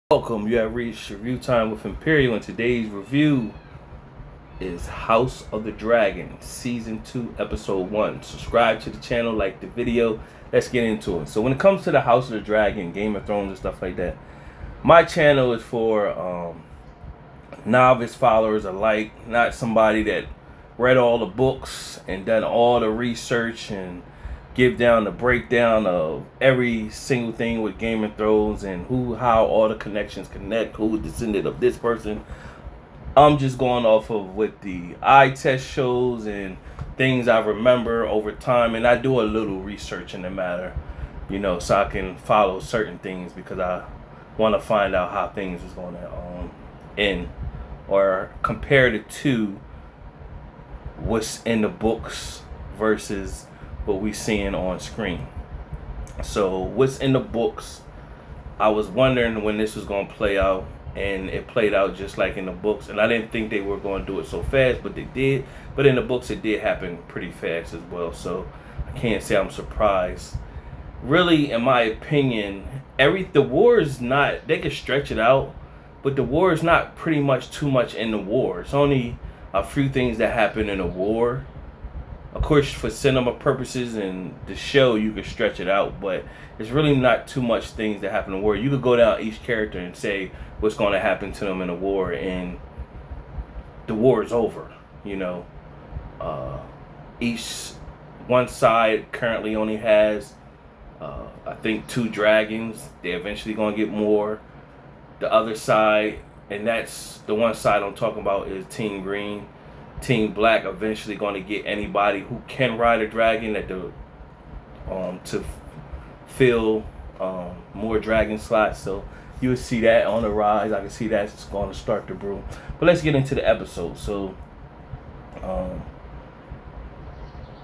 Welcome, you have reached review time with Imperial, and today's review is House of the Dragon, Season 2, Episode 1. Subscribe to the channel, like the video, let's get into it. So when it comes to the House of the Dragon, Game of Thrones and stuff like that, my channel is for novice followers alike, not somebody that read all the books and done all the research and give down the breakdown of every single thing with Game of Thrones and how all the connections connect, who descended of this person. I'm just going off of what the eye test shows and things I remember over time, and I do a little research in the matter, so I can follow certain things because I want to find out how things is going to end or compare it to what's in the books versus what we seeing on screen. So what's in the books, I was wondering when this was going to play out, and it played out just like in the books, and I didn't think they were going to do it so fast, but they did. But in the books it did happen pretty fast as well, so I can't say I'm surprised. Really, in my opinion, the war is not, they could stretch it out, but the war is not pretty much too much in the war. It's only a few things that happen in the war. Of course, for cinema purposes and the show, you could stretch it out, but it's really not too much things that happen in the war. You could go down each character and say what's going to happen to them in the war, and the war is over. Each one side currently only has, I think, 2 dragons. They're eventually going to get more. The other side, and that's the one side I'm talking about, is Team Green. Team Black eventually going to get anybody who can ride a dragon to fill more dragon slots. So you will see that on the rise. I can see that's going to start to brew. But let's get into the episode. So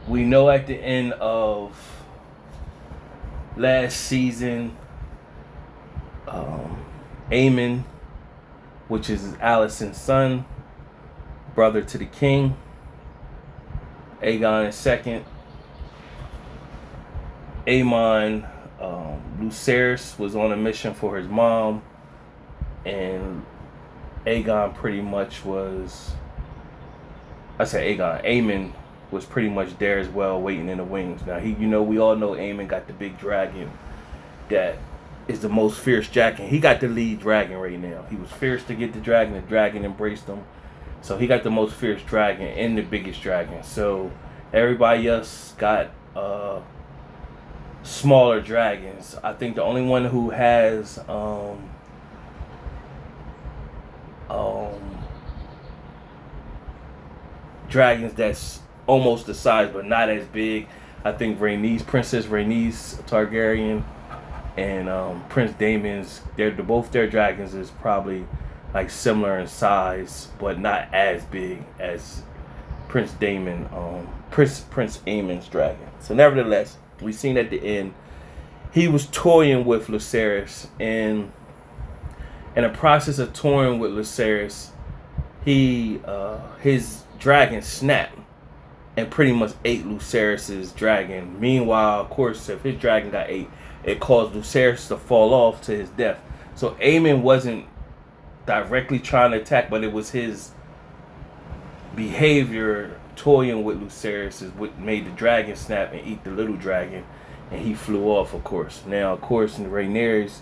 we know at the end of last season, Aemon, which is Alicent's son, brother to the king, Aegon II. Aemon, Lucerys was on a mission for his mom, and Aegon pretty much was, Aemon was pretty much there as well, waiting in the wings. Now we all know Aemon got the big dragon that is the most fierce dragon. He got the lead dragon right now. He was fierce to get the dragon embraced him. So he got the most fierce dragon and the biggest dragon. So everybody else got smaller dragons. I think the only one who has dragons that's almost the size but not as big, I think Princess Rhaenyra Targaryen and Prnce Daemon's, both their dragons is probably like similar in size, but not as big as Prince Aemon's dragon. So nevertheless, we seen at the end, he was toying with Lucerys, and in the process of toying with Lucerys, his dragon snapped and pretty much ate Lucerys's dragon. Meanwhile, of course, if his dragon got ate, it caused Lucerys to fall off to his death. So Aemon wasn't directly trying to attack, but it was his behavior toying with Lucerys is what made the dragon snap and eat the little dragon, and he flew off, of course. Now, of course, in Rhaenyra's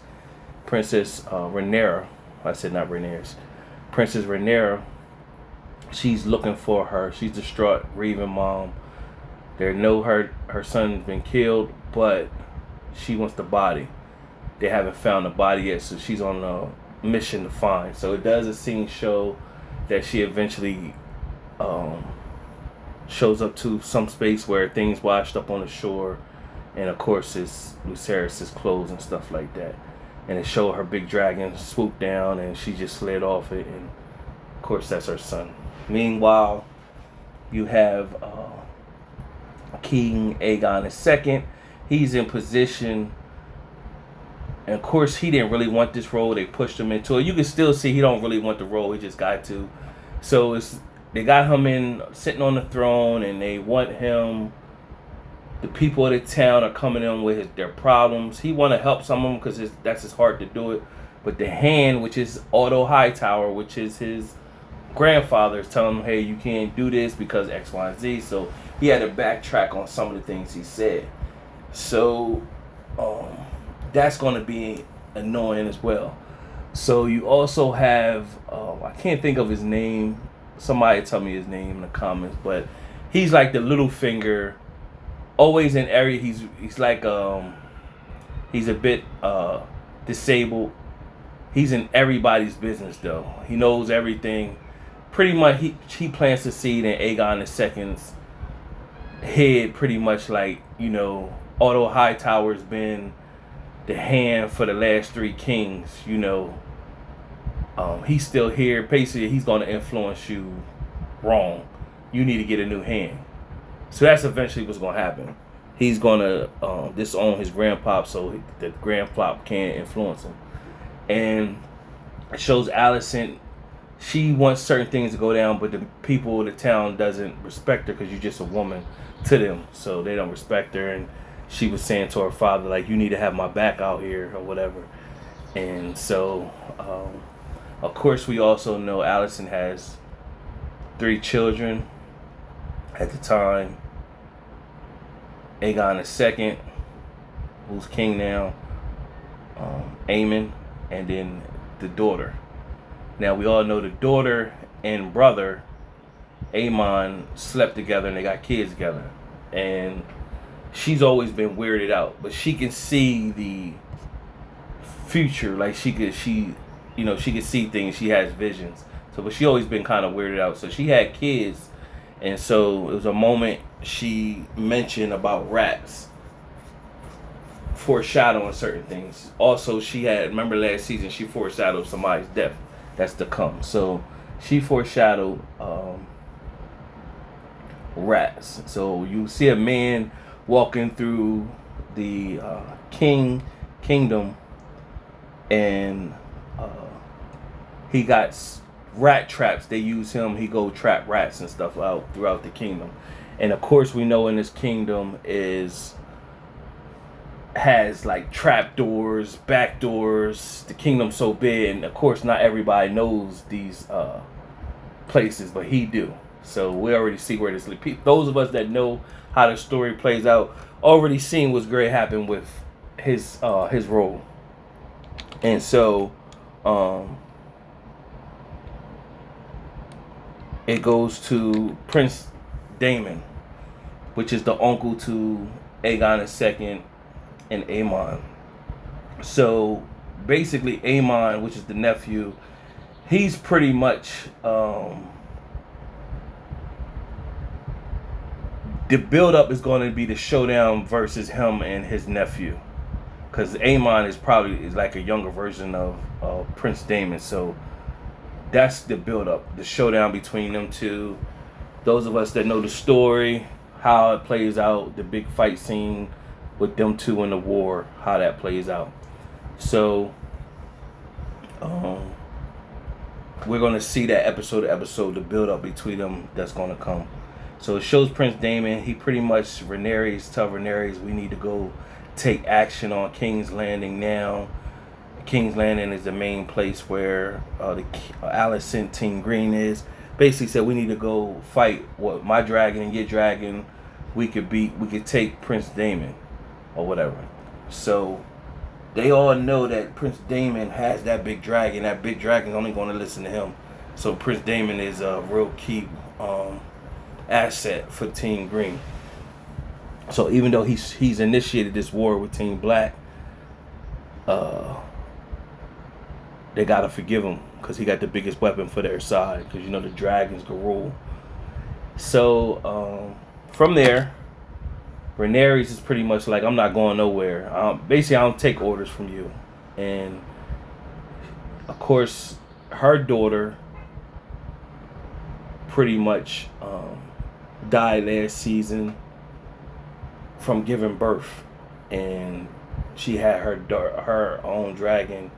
Princess Rhaenyra, Princess Rhaenyra, she's looking for her. She's distraught, grieving mom. They know her son's been killed, but she wants the body. They haven't found the body yet, so she's on a mission to find. So it does a scene show that she eventually shows up to some space where things washed up on the shore, and of course it's Lucerys' clothes and stuff like that, and it showed her big dragon swoop down and she just slid off it, and of course that's her son. Meanwhile, you have King Aegon II. He's in position. And of course, he didn't really want this role. They pushed him into it. You can still see he don't really want the role. He just got to. So they got him sitting on the throne, and they want him The people of the town are coming in with their problems. He want to help some of them because that's his heart to do it. But the hand, which is Otto Hightower, which is his grandfather, is telling him, hey, you can't do this because X, Y, and Z. So he had to backtrack on some of the things he said. So that's going to be annoying as well. So you also have, I can't think of his name. Somebody tell me his name in the comments. But he's like the little finger, always in area. He's like, he's a bit disabled. He's in everybody's business though. He knows everything. Pretty much, he plants the seed in Aegon II's head. Pretty much like, you know, Otto Hightower's been the hand for the last 3 kings. You know, he's still here. Basically, he's going to influence you wrong. You need to get a new hand. So that's eventually what's going to happen. He's going to disown his grandpop so the grandpop can't influence him. And it shows Alicent, she wants certain things to go down, but the people of the town doesn't respect her because you're just a woman to them. So they don't respect her. And she was saying to her father, like, you need to have my back out here or whatever. And so, of course, we also know Alicent has 3 children at the time. Aegon II, who's king now, Aemon, and then the daughter. Now, we all know the daughter and brother, Aemon, slept together and they got kids together. And she's always been weirded out, but she can see the future. Like she could see things. She has visions. So, but she always been kind of weirded out. So she had kids, and so it was a moment she mentioned about rats, foreshadowing certain things. Also, she had, remember last season, she foreshadowed somebody's death that's to come. So she foreshadowed rats. So you see a man walking through the kingdom, and he got rat traps. They use him. He go trap rats and stuff out throughout the kingdom. And of course, we know in this kingdom has like trap doors, back doors. The kingdom's so big, and of course, not everybody knows these places, but he do. So we already see where this leads. Those of us that know how the story plays out already seen what's great happen with his role. And so it goes to Prnce Daemon, which is the uncle to Aegon II and Aemon. So basically Aemon, which is the nephew, he's pretty much the build-up is going to be the showdown versus him and his nephew, because Aemon is like a younger version of Prnce Daemon. So that's the build-up, the showdown between them two. Those of us that know the story, how it plays out, the big fight scene with them two in the war, how that plays out. So we're going to see that episode to episode, the build-up between them that's going to come. So it shows Prnce Daemon. He pretty much tell Rhaenyra, we need to go take action on King's Landing now. King's Landing is the main place where the Alicent Team Green is. Basically said we need to go fight my dragon and your dragon. We could take Prnce Daemon or whatever. So they all know that Prnce Daemon has that big dragon. That big dragon's only going to listen to him. So Prnce Daemon is a real key asset for Team Green. So even though he's initiated this war with Team Black, they gotta forgive him because he got the biggest weapon for their side. Because the dragons can rule. So from there, Rhaenyra is pretty much like, I'm not going nowhere. Basically, I don't take orders from you. And of course, her daughter pretty much died last season from giving birth, and she had her own dragon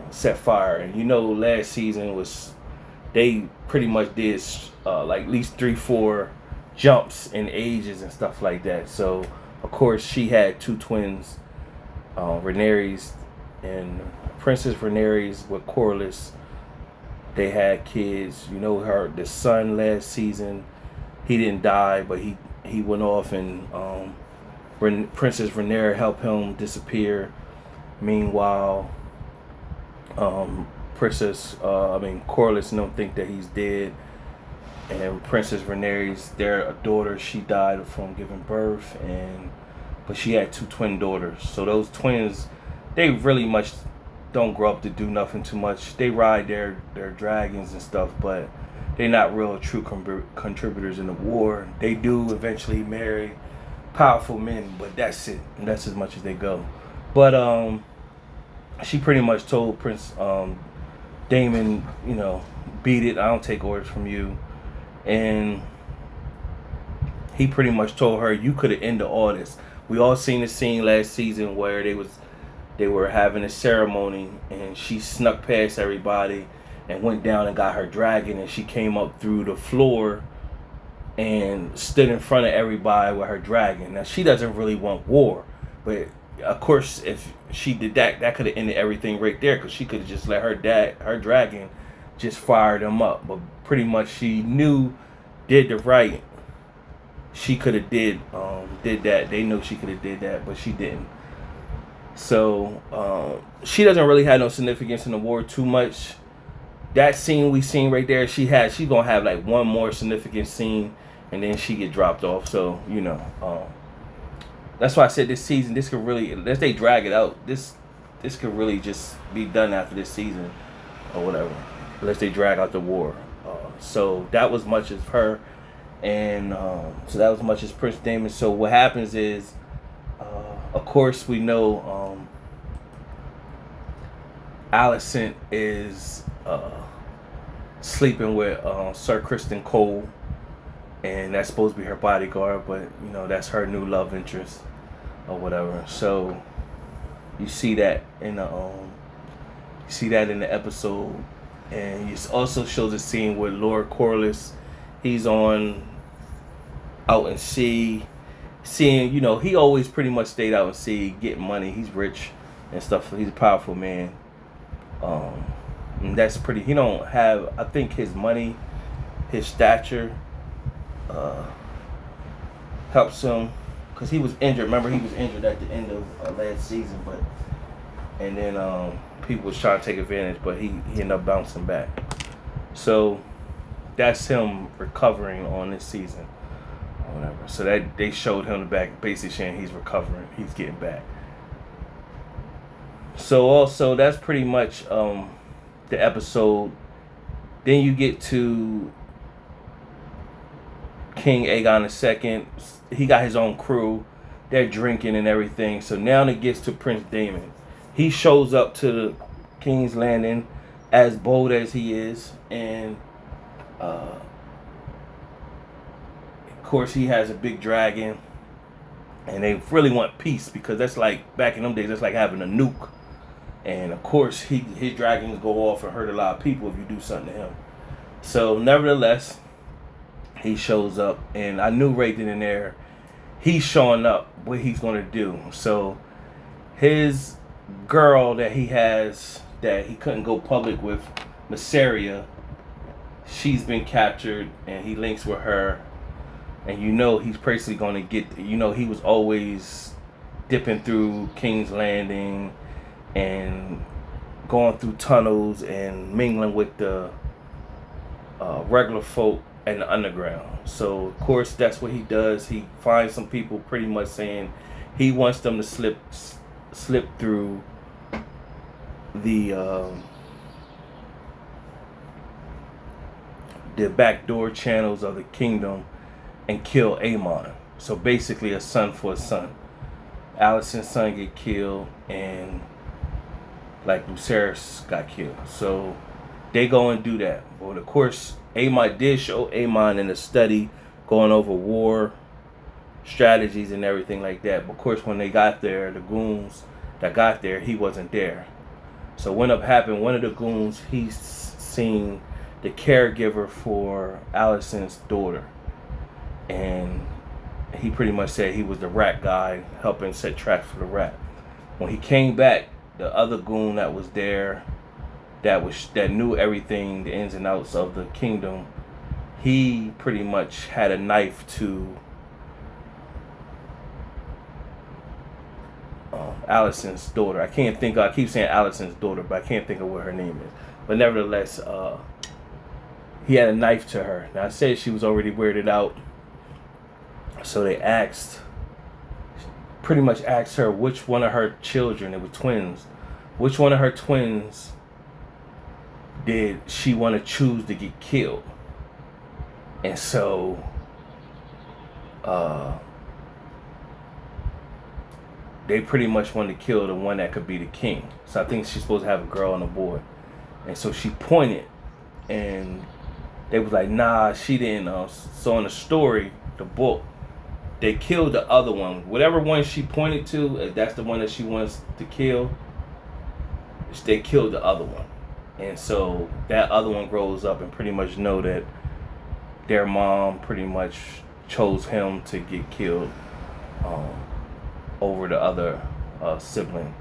set fire. And last season they pretty much did like at least 3-4 jumps in ages and stuff like that. So of course she had 2 twins. Rhaenyra's and Princess Rhaenyra with Corlys. They had kids. You know, the son last season, he didn't die, but he went off, and Princess Rhaenyra helped him disappear. Meanwhile, Corlys don't think that he's dead, and Princess Rhaenyra's their daughter, she died from giving birth, but she had 2 twin daughters. So those twins, they really much don't grow up to do nothing too much. They ride their dragons and stuff, but they're not real true contributors in the war. They do eventually marry powerful men, but that's it. And that's as much as they go. But she pretty much told Prince Daemon, beat it. I don't take orders from you. And he pretty much told her, you could have ended all this. We all seen the scene last season where they were having a ceremony, and she snuck past everybody and went down and got her dragon, and she came up through the floor and stood in front of everybody with her dragon. Now, she doesn't really want war, but of course, if she did that, that could have ended everything right there, because she could have just let her dragon just fire them up. But pretty much she did the right. She could have did that. They knew she could have did that, but she didn't. So she doesn't really have no significance in the war too much. That scene we seen right there, she's gonna have like one more significant scene, and then she get dropped off. So that's why I said this season, this could really, unless they drag it out, this could really just be done after this season or whatever, unless they drag out the war. So that was much as her, and so that was much as Prnce Daemon. So what happens is, of course, we know Alicent is sleeping with Sir Criston Cole, and that's supposed to be her bodyguard, but that's her new love interest or whatever. So you see that in the episode, and it also shows a scene with Lord Corlys. He's out in sea, seeing, he always pretty much stayed out in sea getting money. He's rich and stuff. He's a powerful man. And that's pretty. He don't have, I think his money, his stature helps him, because he was injured. Remember, he was injured at the end of last season, and then people was trying to take advantage, but he ended up bouncing back. So that's him recovering on this season or whatever. So that they showed him the back, basically saying he's recovering, he's getting back. So also that's pretty much the episode. Then you get to King Aegon II. He got his own crew. They're drinking and everything. So now it gets to Prnce Daemon. He shows up to the King's Landing, as bold as he is, and of course he has a big dragon, and they really want peace, because that's like, back in them days, that's like having a nuke. And of course his dragons go off and hurt a lot of people if you do something to him. So nevertheless, he shows up, and I knew right then and there he's showing up, what he's going to do. So his girl that he has, that he couldn't go public with, Lucerys, she's been captured, and he links with her. And he's basically going to get, he was always dipping through King's Landing and going through tunnels and mingling with the regular folk and the underground. So of course that's what he does. He finds some people pretty much saying he wants them to slip through the backdoor channels of the kingdom and kill Aemon. So basically a son for a son. Alicent's son get killed, and like Lucerys got killed. So they go and do that. But of course, Aemon did show Aemon in a study going over war strategies and everything like that. But of course, when they got there, the goons that got there, he wasn't there. So what up happened, one of the goons, he's seen the caregiver for Alicent's daughter. And he pretty much said he was the rat guy helping set traps for the rat. When he came back, the other goon that was there, that knew everything, the ins and outs of the kingdom, he pretty much had a knife to Alicent's daughter. I keep saying Alicent's daughter, but I can't think of what her name is. But nevertheless, he had a knife to her. Now I said she was already weirded out, so they pretty much asked her which one of her children, they were twins, which one of her twins did she want to choose to get killed. And so they pretty much wanted to kill the one that could be the king. So I think she's supposed to have a girl and a boy. And so she pointed, and they was like, nah, she didn't. So in the story, the book, they killed the other one. Whatever one she pointed to, if that's the one that she wants to kill, they killed the other one. And so that other one grows up and pretty much know that their mom pretty much chose him to get killed over the other sibling.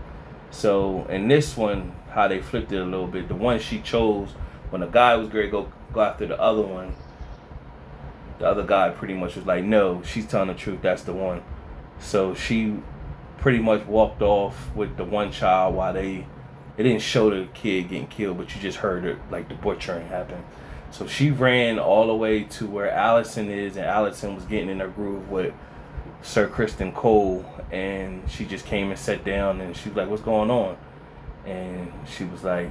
So in this one, how they flipped it a little bit, the one she chose, when the guy was going to go after the other one, the other guy pretty much was like, no, she's telling the truth, that's the one. So she pretty much walked off with the one child while it didn't show the kid getting killed, but you just heard it, like the butchering happen. So she ran all the way to where Alicent is, and Alicent was getting in her groove with Sir Criston Cole, and she just came and sat down, and she was like, what's going on? And she was like,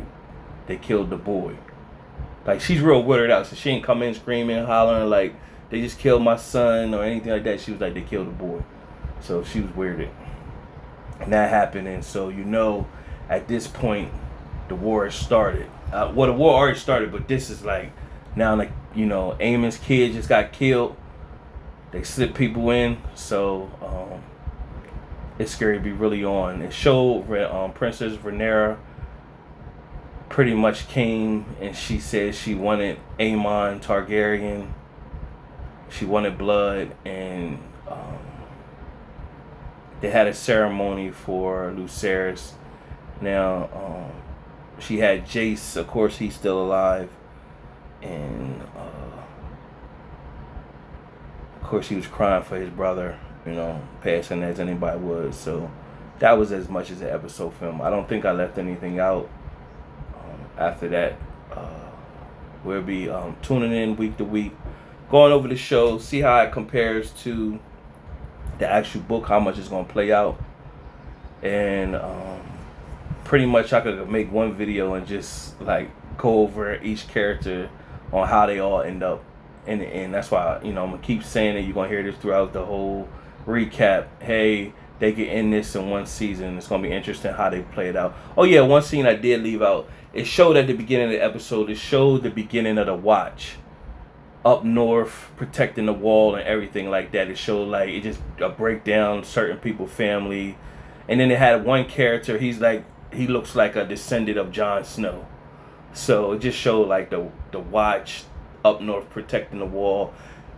they killed the boy. Like, she's real weirded out, so she ain't come in screaming, hollering, like, they just killed my son or anything like that. She was like, they killed the boy. So she was weirded. And that happened, and so at this point, the war has started. The war already started, but this is like, now, like, Aemon's kid just got killed. They slip people in, so it's scary to be really on. It showed Princess Rhaenyra pretty much came, and she said she wanted Aemon Targaryen. She wanted blood, and they had a ceremony for Lucerys. Now, she had Jace, of course he's still alive, and of course he was crying for his brother, passing as anybody would. So that was as much as the episode film. I don't think I left anything out. After that, we'll be tuning in week to week, going over the show, see how it compares to the actual book, how much it's going to play out. And pretty much I could make one video and just like go over each character on how they all end up. And that's why, I'm going to keep saying it. You're going to hear this throughout the whole recap. Hey, they could end this in one season. It's going to be interesting how they play it out. Oh, yeah, one scene I did leave out. It showed at the beginning of the episode, it showed the beginning of the Watch up north, protecting the wall and everything like that. It showed, like, it just break down certain people's family. And then it had one character, he looks like a descendant of Jon Snow. So it just showed, like, the Watch up north protecting the wall.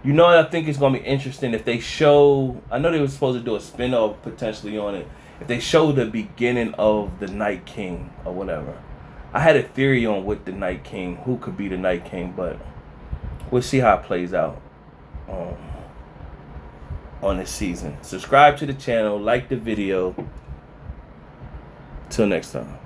I think it's going to be interesting if they show, I know they were supposed to do a spin-off potentially on it, if they show the beginning of the Night King or whatever. I had a theory on what the Night King, who could be the Night King, but we'll see how it plays out on this season. Subscribe to the channel, like the video. Till next time.